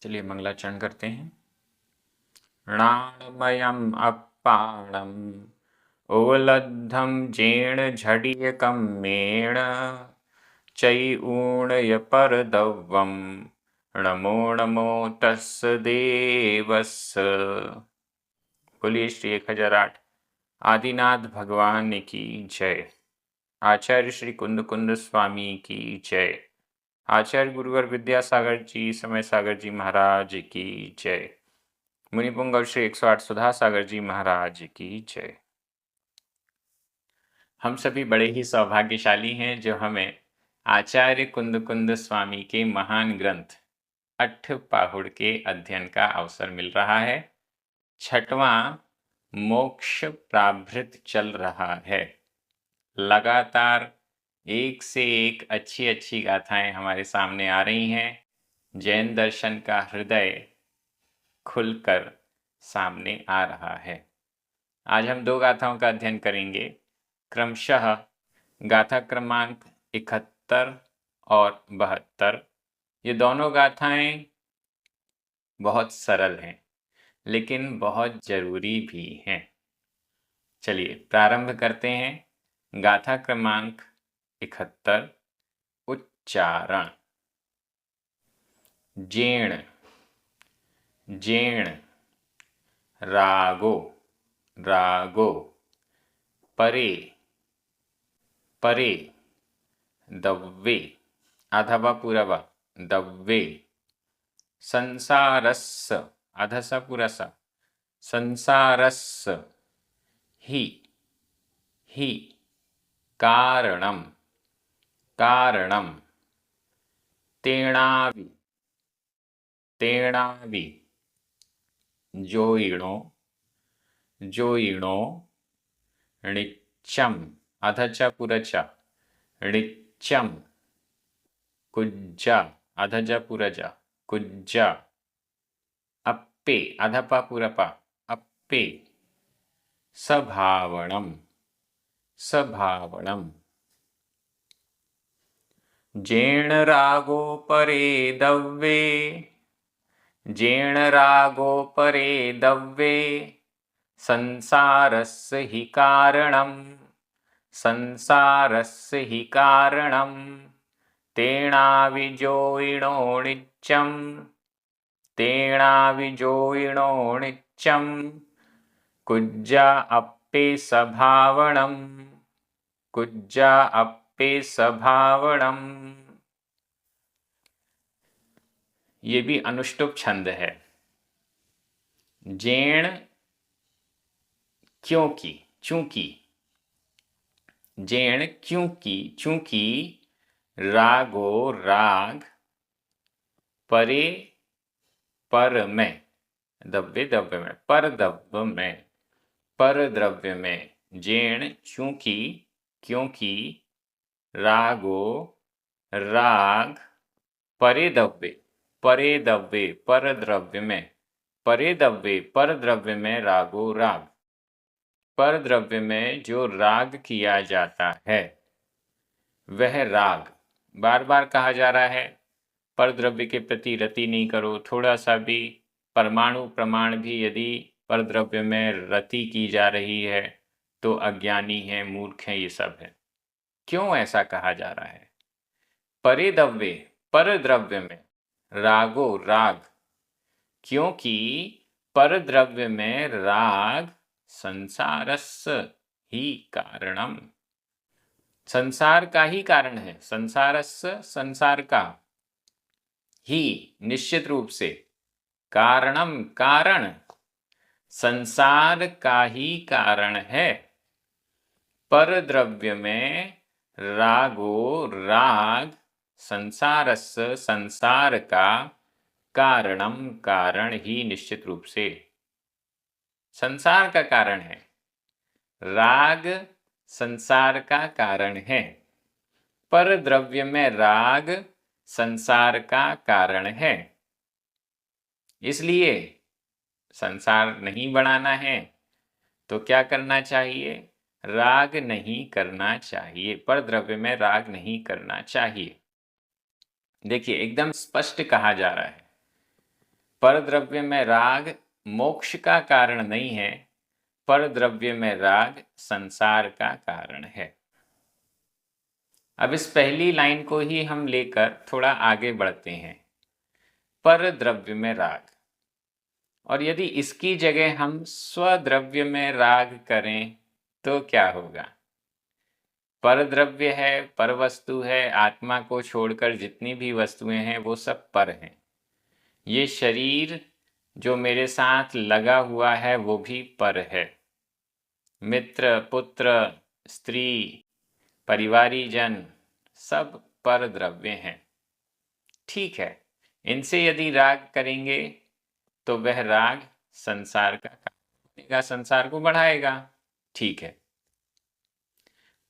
चलिए मंगलाचरण करते हैं। णाणमयम् अप्पाणम् ओलद्धं जेण झडियकं मेण चैऊणय परदव्वं नमो नमो तस् देवस्। बोलिए श्री 1008 आदिनाथ भगवान की जय। आचार्य श्री कुंद कुंद स्वामी की जय। आचार्य गुरुवर विद्यासागर जी समय सागर जी महाराज की जय। मुनिपुंगव श्री 108 सुधा सागर जी महाराज की जय। हम सभी बड़े ही सौभाग्यशाली हैं जो हमें आचार्य कुंद कुंद स्वामी के महान ग्रंथ अट्ठपाहुड़ के अध्ययन का अवसर मिल रहा है। छठवां मोक्ष प्राभृत चल रहा है। लगातार एक से एक अच्छी अच्छी गाथाएं हमारे सामने आ रही हैं। जैन दर्शन का हृदय खुलकर सामने आ रहा है। आज हम 2 गाथाओं का अध्ययन करेंगे, क्रमशः गाथा क्रमांक 71 और 72। ये दोनों गाथाएं बहुत सरल हैं लेकिन बहुत जरूरी भी हैं। चलिए प्रारंभ करते हैं। गाथा क्रमांक 71 उच्चारण। जेण जेण रागो रागो परे परे दव्वे अथवा पुरव दव्वे संसारस्स अधस पुरस संसारस्स हि हि कारणं कारणं तेणावि तेणावि जोयिणो जोयिणो णिच्चं अधच पुरच णिच्चं कुज्ज अधज पुरज कुज्ज अप्पे अधप पुरप अप्पे सभावणं सभावणं जेण रागो परे दव्वे जेण रागो परे दव्वे संसारस्य हि कारणं संसारस्य हि कारणं तेणाविजोयिणो णिच्चं तेणाविजोयिणो णिच्चं कुज्ज अप्पे सभावणं कुज्ज अप्पे सभावणं। ये भी अनुष्टुप छंद है। जेण क्योंकि चूंकि जेण क्योंकि चूंकि रागो राग परे पर में दव्य दव्य में पर दव्य में पर द्रव्य में जेण चूंकि क्योंकि रागो राग परे दव्य पर द्रव्य में परे दव्य पर द्रव्य में रागो राग पर द्रव्य में जो राग किया जाता है वह राग बार बार कहा जा रहा है। पर द्रव्य के प्रति रति नहीं करो। थोड़ा सा भी परमाणु प्रमाण भी यदि पर द्रव्य में रति की जा रही है तो अज्ञानी है, मूर्ख है, ये सब है। क्यों ऐसा कहा जा रहा है? परे दव्य पर द्रव्य में रागो राग, क्योंकि पर द्रव्य में राग संसारस्य ही कारणम संसार का ही कारण है। संसारस्य संसार का ही निश्चित रूप से कारणम कारण संसार का ही कारण है। पर द्रव्य में रागो राग संसारस्य संसार का कारणम कारण ही निश्चित रूप से संसार का कारण है। राग संसार का कारण है। पर द्रव्य में राग संसार का कारण है। इसलिए संसार नहीं बढ़ाना है तो क्या करना चाहिए? राग नहीं करना चाहिए। पर द्रव्य में राग नहीं करना चाहिए। देखिए एकदम स्पष्ट कहा जा रहा है। परद्रव्य में राग मोक्ष का कारण नहीं है, परद्रव्य में राग संसार का कारण है। अब इस पहली लाइन को ही हम लेकर थोड़ा आगे बढ़ते हैं। परद्रव्य में राग, और यदि इसकी जगह हम स्वद्रव्य में राग करें तो क्या होगा? परद्रव्य है, परवस्तु है, आत्मा को छोड़कर जितनी भी वस्तुएं हैं वो सब पर हैं। ये शरीर जो मेरे साथ लगा हुआ है वो भी पर है। मित्र, पुत्र, स्त्री, परिवारीजन सब परद्रव्य हैं। ठीक है, इनसे यदि राग करेंगे तो वह राग संसार का कारण बनेगा, संसार को बढ़ाएगा। ठीक है,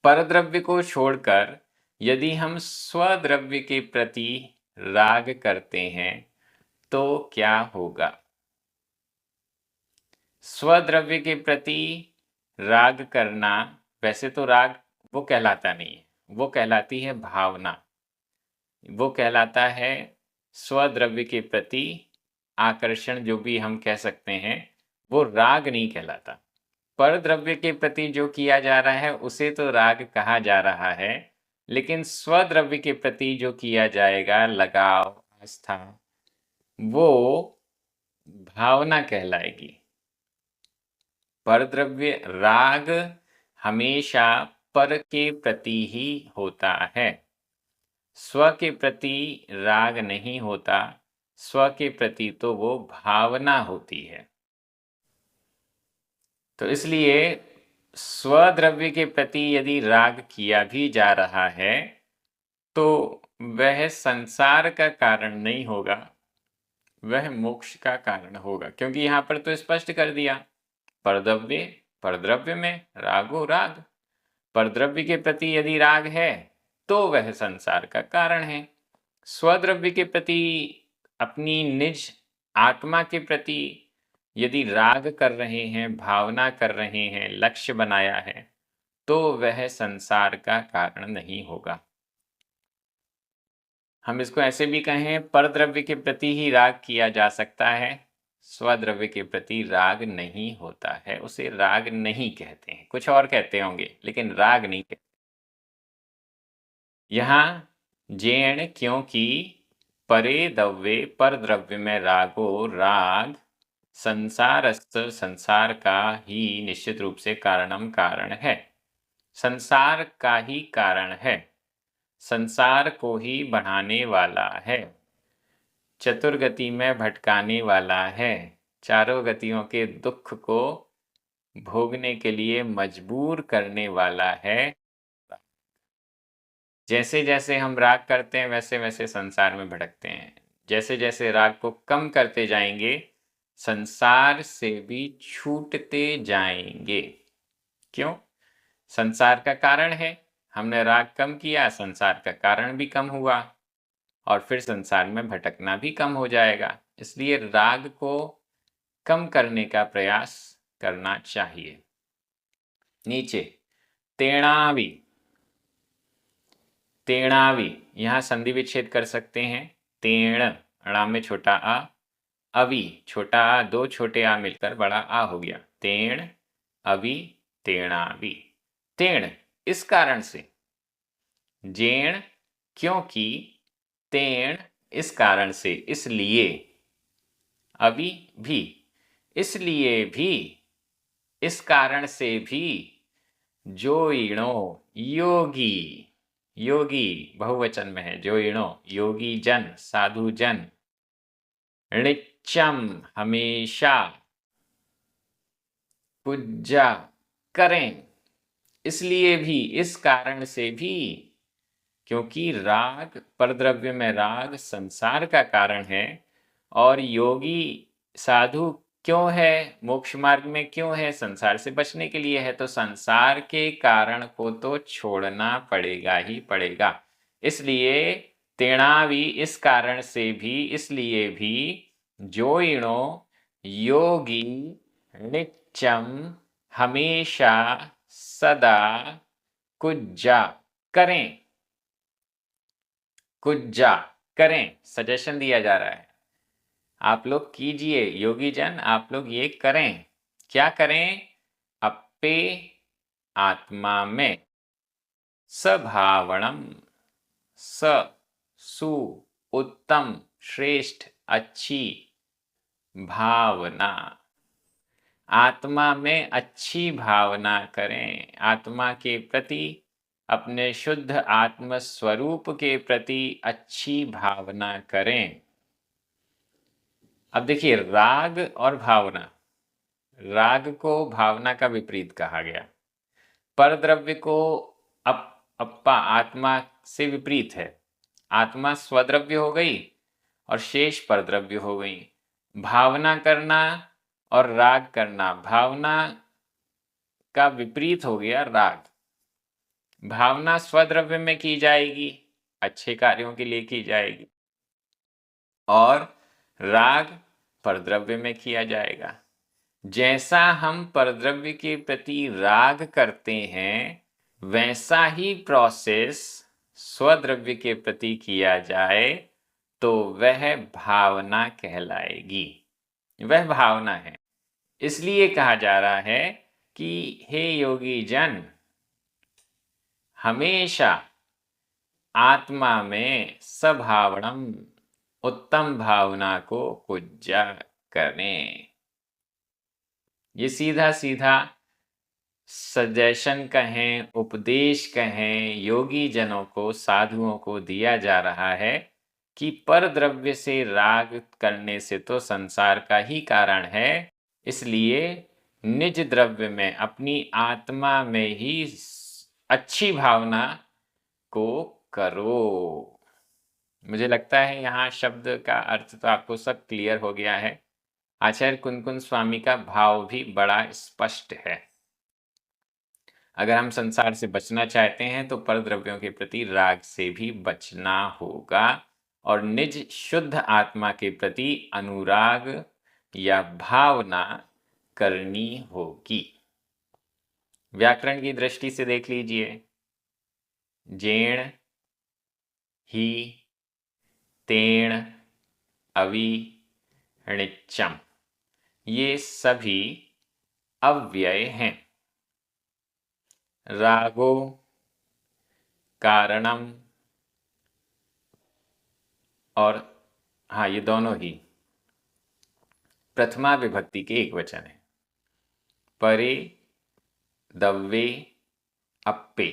परद्रव्य को छोड़कर यदि हम स्वद्रव्य के प्रति राग करते हैं तो क्या होगा? स्वद्रव्य के प्रति राग करना, वैसे तो राग वो कहलाता नहीं है, वो कहलाती है भावना, वो कहलाता है स्वद्रव्य के प्रति आकर्षण, जो भी हम कह सकते हैं, वो राग नहीं कहलाता। परद्रव्य के प्रति जो किया जा रहा है उसे तो राग कहा जा रहा है, लेकिन स्वद्रव्य के प्रति जो किया जाएगा, लगाव, आस्था, वो भावना कहलाएगी। परद्रव्य राग हमेशा पर के प्रति ही होता है, स्व के प्रति राग नहीं होता। स्व के प्रति तो वो भावना होती है। तो इसलिए स्वद्रव्य के प्रति यदि राग किया भी जा रहा है तो वह संसार का कारण नहीं होगा, वह मोक्ष का कारण होगा। क्योंकि यहाँ पर तो स्पष्ट कर दिया, परद्रव्य, परद्रव्य में रागो राग, परद्रव्य के प्रति यदि राग है तो वह संसार का कारण है। स्वद्रव्य के प्रति, अपनी निज आत्मा के प्रति यदि राग कर रहे हैं, भावना कर रहे हैं, लक्ष्य बनाया है, तो वह संसार का कारण नहीं होगा। हम इसको ऐसे भी कहें, परद्रव्य के प्रति ही राग किया जा सकता है, स्वद्रव्य के प्रति राग नहीं होता है, उसे राग नहीं कहते हैं। कुछ और कहते होंगे लेकिन राग नहीं कहते। यहाँ जेण क्योंकि परे दव्ये परद्रव्य में रागो राग संसारस्थ, संसार का ही निश्चित रूप से कारणम कारण है, संसार का ही कारण है, संसार को ही बढ़ाने वाला है, चतुर्गति में भटकाने वाला है, चारों गतियों के दुख को भोगने के लिए मजबूर करने वाला है। जैसे जैसे हम राग करते हैं वैसे वैसे संसार में भटकते हैं। जैसे जैसे राग को कम करते जाएंगे संसार से भी छूटते जाएंगे। क्यों? संसार का कारण है, हमने राग कम किया, संसार का कारण भी कम हुआ और फिर संसार में भटकना भी कम हो जाएगा। इसलिए राग को कम करने का प्रयास करना चाहिए। नीचे तेणावि, तेणावि, यहाँ संधि विच्छेद कर सकते हैं। तेण, अणा में छोटा आ, अवि, छोटा आ, दो छोटे आ मिलकर बड़ा आ हो गया। तेण, अवि, तेणावि। तेण इस कारण से, जेण क्योंकि, तेण इस कारण से, इसलिए, अवि भी, इसलिए भी, इस कारण से भी, जोइणो योगी, योगी बहुवचन में है, जोइणो योगी जन, साधु जन, ऋच्चम हमेशा, पूजा करें, इसलिए भी, इस कारण से भी, क्योंकि राग, परद्रव्य में राग संसार का कारण है और योगी साधु क्यों है, मोक्ष मार्ग में क्यों है, संसार से बचने के लिए है। तो संसार के कारण को तो छोड़ना पड़ेगा ही पड़ेगा। इसलिए तेणावि इस कारण से भी, इसलिए भी, जोइणो योगी नित्यम हमेशा सदा कुज्जा करें, कुज्जा करें, सजेशन दिया जा रहा है। आप लोग कीजिए, योगी जन आप लोग ये करें। क्या करें? अप्पे आत्मा में सभावणम, स सु उत्तम श्रेष्ठ अच्छी भावना, आत्मा में अच्छी भावना करें, आत्मा के प्रति, अपने शुद्ध आत्म स्वरूप के प्रति अच्छी भावना करें। अब देखिए, राग और भावना, राग को भावना का विपरीत कहा गया, परद्रव्य को अप्पा आत्मा से विपरीत है। आत्मा स्वद्रव्य हो गई और शेष परद्रव्य हो गई। भावना करना और राग करना, भावना का विपरीत हो गया राग। भावना स्वद्रव्य में की जाएगी, अच्छे कार्यों के लिए की जाएगी, और राग परद्रव्य में किया जाएगा। जैसा हम परद्रव्य के प्रति राग करते हैं, वैसा ही प्रोसेस स्वद्रव्य के प्रति किया जाए तो वह भावना कहलाएगी। वह भावना है। इसलिए कहा जा रहा है कि हे योगी जन, हमेशा आत्मा में सभावनम, उत्तम भावना को पूज्या करें। ये सीधा सीधा सजेशन कहें, उपदेश कहें, योगी जनों को, साधुओं को दिया जा रहा है कि परद्रव्य से राग करने से तो संसार का ही कारण है। इसलिए निज द्रव्य में, अपनी आत्मा में ही अच्छी भावना को करो। मुझे लगता है यहाँ शब्द का अर्थ तो आपको सब क्लियर हो गया है। आचार्य कुनकुन स्वामी का भाव भी बड़ा स्पष्ट है। अगर हम संसार से बचना चाहते हैं तो परद्रव्यों के प्रति राग से भी बचना होगा और निज शुद्ध आत्मा के प्रति अनुराग या भावना करनी होगी। व्याकरण की दृष्टि से देख लीजिए, जेण, ही, तेण, अवि, णिच्चम, ये सभी अव्यय हैं। रागो कारणम, और हाँ, ये दोनों ही प्रथमा विभक्ति के एक वचन है। परे, दव्वे, अप्पे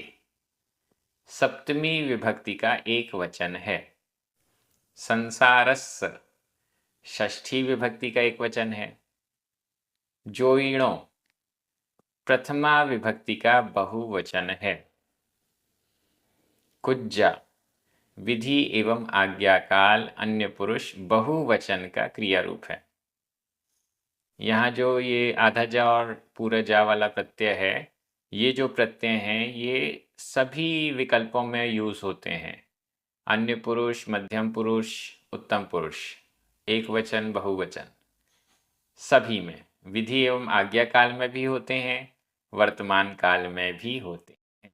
सप्तमी विभक्ति का एक वचन है। संसारस्य षष्ठी विभक्ति का एक वचन है। जोइणो प्रथमा विभक्ति का बहुवचन है। कुज्जा विधि एवं आज्ञाकाल अन्य पुरुष बहुवचन का क्रिया रूप है। यहाँ जो ये आधा जा और पूरा जा वाला प्रत्यय है, ये जो प्रत्यय हैं ये सभी विकल्पों में यूज होते हैं। अन्य पुरुष, मध्यम पुरुष, उत्तम पुरुष, एक वचन, बहुवचन, सभी में, विधि एवं आज्ञा काल में भी होते हैं, वर्तमान काल में भी होते हैं।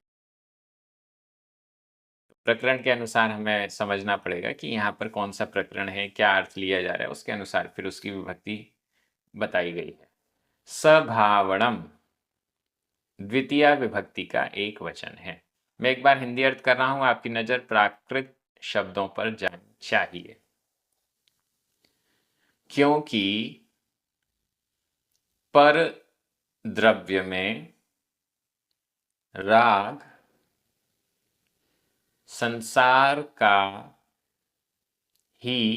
प्रकरण के अनुसार हमें समझना पड़ेगा कि यहाँ पर कौन सा प्रकरण है, क्या अर्थ लिया जा रहा है, उसके अनुसार फिर उसकी विभक्ति बताई गई है। सभावणम द्वितीय विभक्ति का एक वचन है। मैं एक बार हिंदी अर्थ कर रहा हूं, आपकी नजर प्राकृत शब्दों पर जानी चाहिए। क्योंकि पर द्रव्य में राग संसार का ही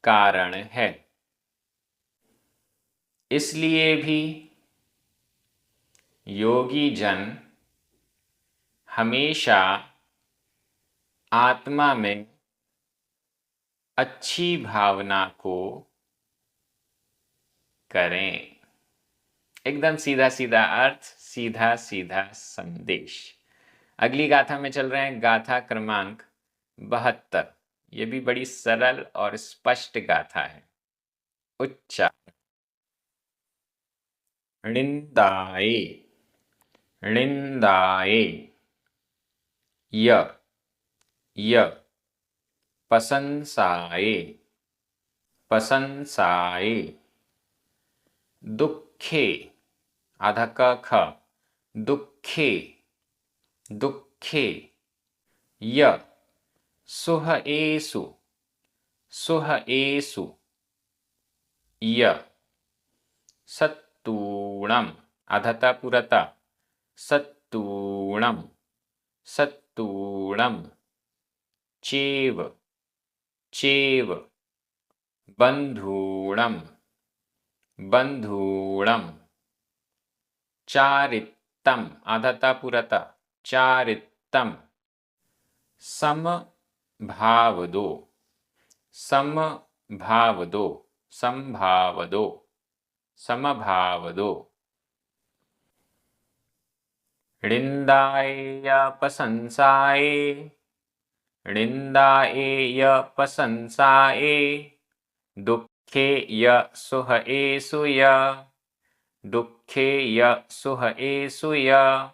कारण है, इसलिए भी योगी जन हमेशा आत्मा में अच्छी भावना को करें। एकदम सीधा सीधा अर्थ, सीधा सीधा संदेश। अगली गाथा में चल रहे हैं, गाथा क्रमांक 72। ये भी बड़ी सरल और स्पष्ट गाथा है। उच्चार, णिन्दाये, णिन्दाये, य, य, प्रशंसाये, प्रशंसाए, दुःखे आधा क ख, दुःखे दुःखे, य सुहएषु सुहएषु, य सत्तूणम् आधा पुरता, सत्तूणम् सत्तूणम्, चेव चेव, बन्धूणम् बन्धूणम्, चारित्तम् आधा पुरता, चारित्तम्, समभावदो समभावदो संभावदो समभावदो, ऋन्दाय प्रशंसाए, ऋन्दाय प्रशंसाए, दुःखे य सुहएषु य, दुःखे य सुहएषु य,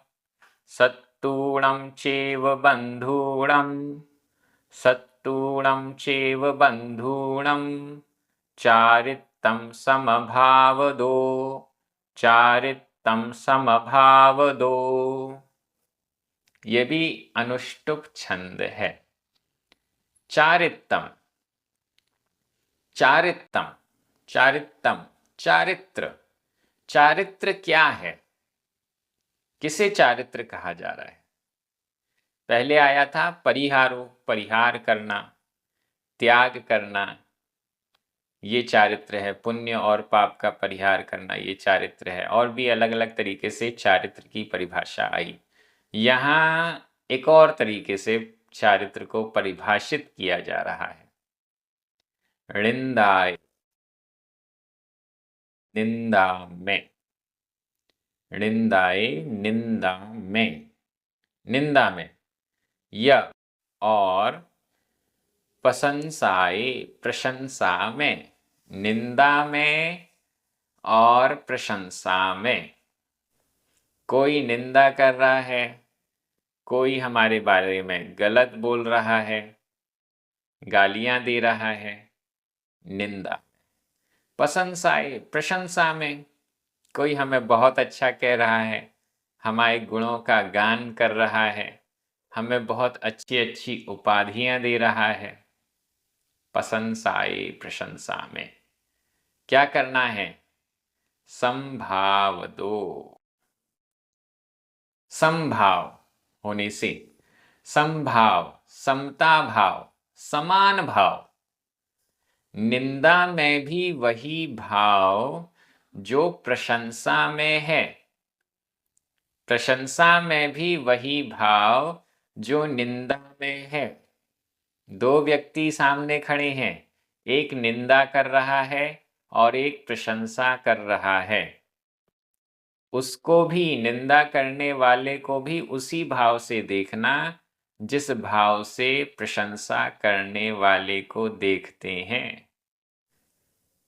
सत्तूणं चेव बन्धूणं, सत्तूणं चेव बन्धूणं, चारित्तं समभावदो, चारित्तं समभावदो। ये भी अनुष्टुप छंद है। चारित्तम चारित्तम चारित्तम, चारित्र, चारित्र क्या है, किसे चारित्र कहा जा रहा है? पहले आया था परिहारो, परिहार करना, त्याग करना, ये चारित्र है। पुण्य और पाप का परिहार करना ये चारित्र है। और भी अलग अलग तरीके से चारित्र की परिभाषा आई। यहाँ एक और तरीके से चारित्र को परिभाषित किया जा रहा है। ऋन्दाय निंदा में, ऋन्दाय निंदा में, निंदा में, य और प्रशंसाए प्रशंसा में, निंदा में और प्रशंसा में। कोई निंदा कर रहा है, कोई हमारे बारे में गलत बोल रहा है, गालियां दे रहा है, निंदा। प्रशंसाए प्रशंसा में, कोई हमें बहुत अच्छा कह रहा है, हमारे गुणों का गान कर रहा है, हमें बहुत अच्छी अच्छी उपाधियां दे रहा है। प्रशंसाए प्रशंसा में क्या करना है? संभाव दो। समभाव होने से, समभाव समता भाव, समान भाव। निंदा में भी वही भाव जो प्रशंसा में है, प्रशंसा में भी वही भाव जो निंदा में है। दो व्यक्ति सामने खड़े हैं, एक निंदा कर रहा है और एक प्रशंसा कर रहा है। उसको भी, निंदा करने वाले को भी उसी भाव से देखना जिस भाव से प्रशंसा करने वाले को देखते हैं।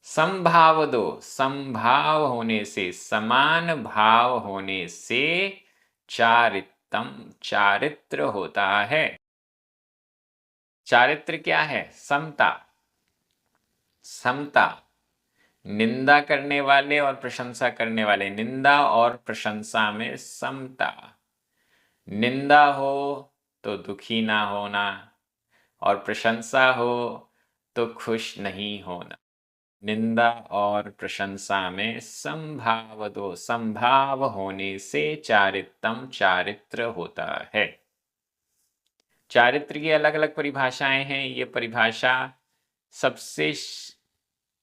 समभाव दो, समभाव होने से, समान भाव होने से चारित्तम चारित्र होता है। चारित्र क्या है? समता, समता। निंदा करने वाले और प्रशंसा करने वाले, निंदा और प्रशंसा में समता। निंदा हो तो दुखी ना होना और प्रशंसा हो तो खुश नहीं होना। निंदा और प्रशंसा में संभाव दो, संभाव होने से चारित्तम चारित्र होता है। चारित्र की अलग अलग परिभाषाएं हैं। ये परिभाषा सबसे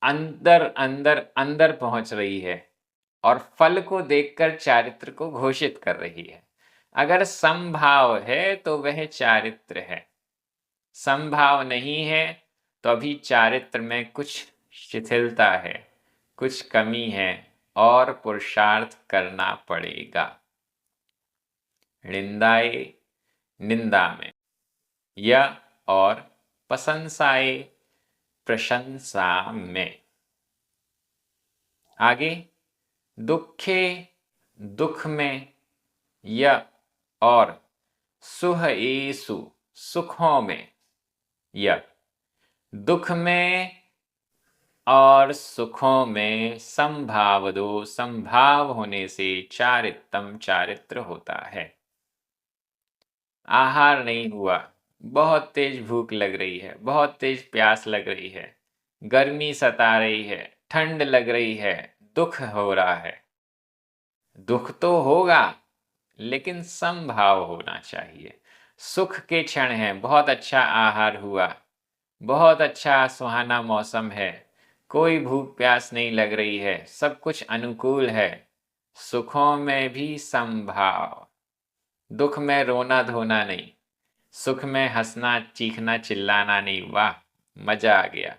अंदर अंदर अंदर पहुंच रही है और फल को देखकर चारित्र को घोषित कर रही है। अगर समभाव है तो वह चारित्र है, समभाव नहीं है तो अभी चारित्र में कुछ शिथिलता है, कुछ कमी है और पुरुषार्थ करना पड़ेगा। निंदाए निंदा में, या और प्रशंसाए प्रशंसा में। आगे दुखे दुख में, या और सुहएषु सुखों में, या दुख में और सुखों में संभाव दो, संभाव होने से चारित्तम चारित्र होता है। आहार नहीं हुआ, बहुत तेज भूख लग रही है, बहुत तेज प्यास लग रही है, गर्मी सता रही है, ठंड लग रही है, दुख हो रहा है। दुख तो होगा लेकिन समभाव होना चाहिए। सुख के क्षण हैं, बहुत अच्छा आहार हुआ, बहुत अच्छा सुहाना मौसम है, कोई भूख प्यास नहीं लग रही है, सब कुछ अनुकूल है। सुखों में भी समभाव, दुख में रोना धोना नहीं, सुख में हंसना चीखना चिल्लाना नहीं। वाह, मजा आ गया।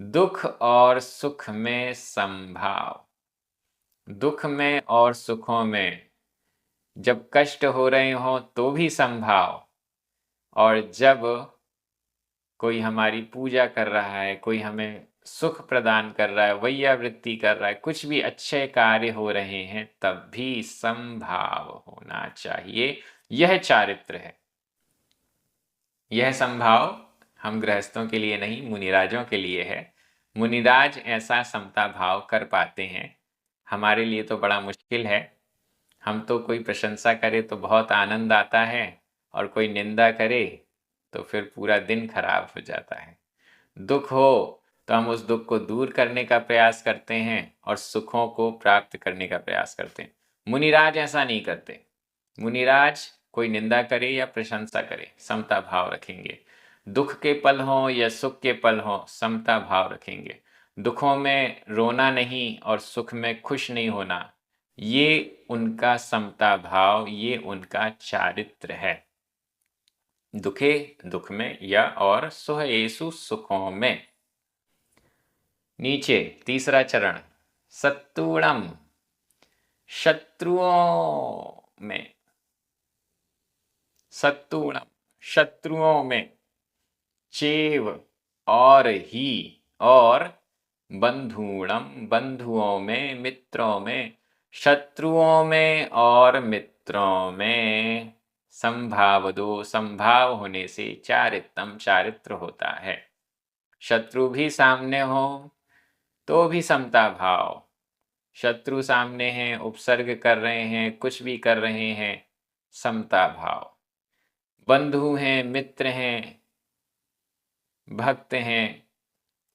दुख और सुख में समभाव, दुख में और सुखों में जब कष्ट हो रहे हो तो भी समभाव, और जब कोई हमारी पूजा कर रहा है, कोई हमें सुख प्रदान कर रहा है, वैयावृत्ति कर रहा है, कुछ भी अच्छे कार्य हो रहे हैं, तब भी समभाव होना चाहिए। यह चारित्र है। यह समभाव हम गृहस्थों के लिए नहीं, मुनिराजों के लिए है। मुनिराज ऐसा समता भाव कर पाते हैं, हमारे लिए तो बड़ा मुश्किल है। हम तो कोई प्रशंसा करे तो बहुत आनंद आता है, और कोई निंदा करे तो फिर पूरा दिन खराब हो जाता है। दुख हो तो हम उस दुख को दूर करने का प्रयास करते हैं और सुखों को प्राप्त करने का प्रयास करते हैं। मुनिराज ऐसा नहीं करते। मुनिराज कोई निंदा करे या प्रशंसा करे, समता भाव रखेंगे। दुख के पल हों या सुख के पल हों, समता भाव रखेंगे। दुखों में रोना नहीं और सुख में खुश नहीं होना, ये उनका समता भाव, ये उनका चारित्र है। दुखे दुख में या और सुहेसु सुखों में। नीचे तीसरा चरण, सत्तूणम, शत्रुओं में। सत्तूणम, शत्रुओं में। चेव, और ही, और बंधुणम, बंधुओं में, मित्रों में। शत्रुओं में और मित्रों में संभाव दो, संभाव होने से चारित्तम चारित्र होता है। शत्रु भी सामने हो तो भी समता भाव। शत्रु सामने हैं, उपसर्ग कर रहे हैं, कुछ भी कर रहे हैं, समता भाव। बंधु हैं, मित्र हैं, भक्त हैं,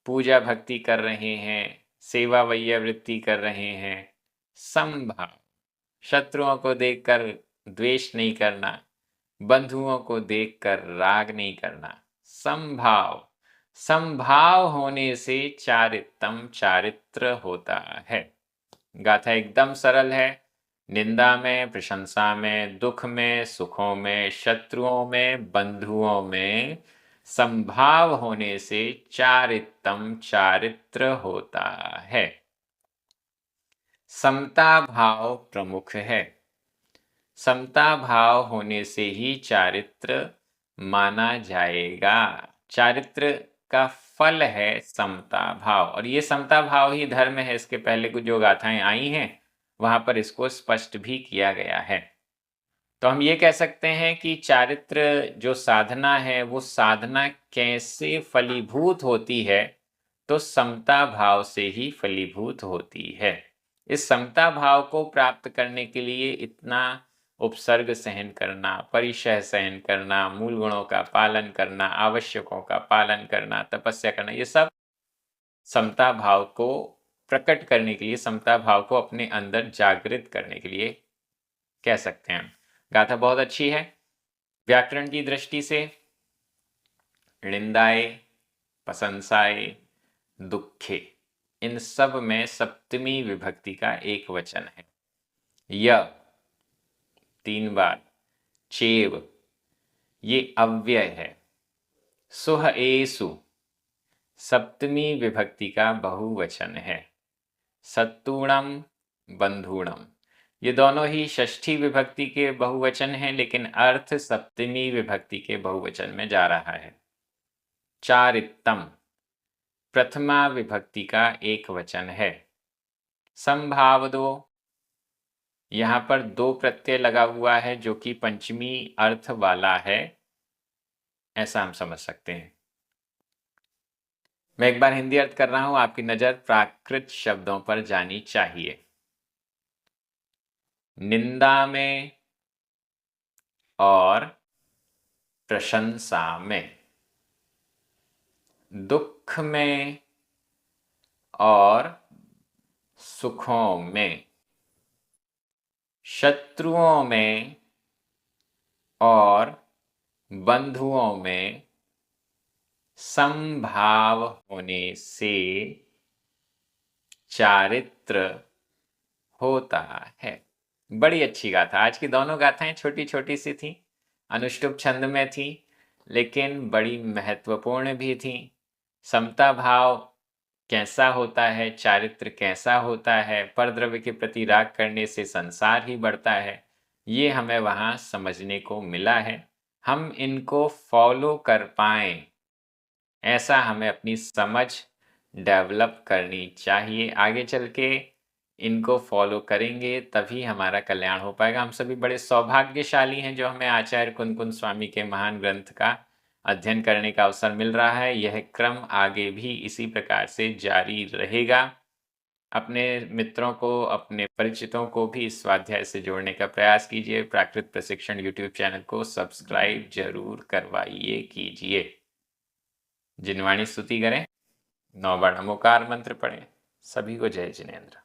पूजा भक्ति कर रहे हैं, सेवा वैयावृत्ति कर रहे हैं, समभाव। शत्रुओं को देखकर द्वेष नहीं करना, बंधुओं को देखकर राग नहीं करना, समभाव। समभाव होने से चारित्तम चारित्र होता है। गाथा एकदम सरल है। निंदा में, प्रशंसा में, दुख में, सुखों में, शत्रुओं में, बंधुओं में संभाव होने से चारित्तम चारित्र होता है। समता भाव प्रमुख है। समता भाव होने से ही चारित्र माना जाएगा। चारित्र का फल है समता भाव, और ये समता भाव ही धर्म है। इसके पहले कुछ जो गाथाएं आई हैं वहां पर इसको स्पष्ट भी किया गया है। तो हम ये कह सकते हैं कि चारित्र जो साधना है, वो साधना कैसे फलीभूत होती है, तो समता भाव से ही फलीभूत होती है। इस समता भाव को प्राप्त करने के लिए इतना उपसर्ग सहन करना, परिशय सहन करना, मूल गुणों का पालन करना, आवश्यकों का पालन करना, तपस्या करना, ये सब समता भाव को प्रकट करने के लिए, समता भाव को अपने अंदर जागृत करने के लिए कह सकते हैं। गाथा बहुत अच्छी है। व्याकरण की दृष्टि से निंदाए, प्रशंसाए, दुखे, इन सब में सप्तमी विभक्ति का एक वचन है। य 3 बार, चेव ये अव्यय है। सुह एसु सप्तमी विभक्ति का बहुवचन है। सत्तूणम, बंधुणम, ये दोनों ही षष्ठी विभक्ति के बहुवचन हैं, लेकिन अर्थ सप्तमी विभक्ति के बहुवचन में जा रहा है। चारित्तम प्रथमा विभक्ति का एक वचन है। संभाव दो, यहां पर 2 प्रत्यय लगा हुआ है जो कि पंचमी अर्थ वाला है, ऐसा हम समझ सकते हैं। मैं एक बार हिंदी अर्थ कर रहा हूं, आपकी नजर प्राकृत शब्दों पर जानी चाहिए। निंदा में और प्रशंसा में, दुख में और सुखों में, शत्रुओं में और बंधुओं में समभाव होने से चारित्र होता है। बड़ी अच्छी गाथा। आज की दोनों गाथाएं छोटी छोटी सी थी, अनुष्टुप छंद में थी, लेकिन बड़ी महत्वपूर्ण भी थी। समता भाव कैसा होता है, चारित्र कैसा होता है, परद्रव्य के प्रति राग करने से संसार ही बढ़ता है, ये हमें वहाँ समझने को मिला है। हम इनको फॉलो कर पाएं, ऐसा हमें अपनी समझ डेवलप करनी चाहिए। आगे चल के इनको फॉलो करेंगे तभी हमारा कल्याण हो पाएगा। हम सभी बड़े सौभाग्यशाली हैं जो हमें आचार्य कुनकुन स्वामी के महान ग्रंथ का अध्ययन करने का अवसर मिल रहा है। यह क्रम आगे भी इसी प्रकार से जारी रहेगा। अपने मित्रों को, अपने परिचितों को भी इस स्वाध्याय से जोड़ने का प्रयास कीजिए। प्राकृत प्रशिक्षण यूट्यूब चैनल को सब्सक्राइब जरूर करवाइए कीजिए। जिनवाणी स्तुति करें, 9 बार नमोकार मंत्र पढ़ें। सभी को जय जिनेन्द्र।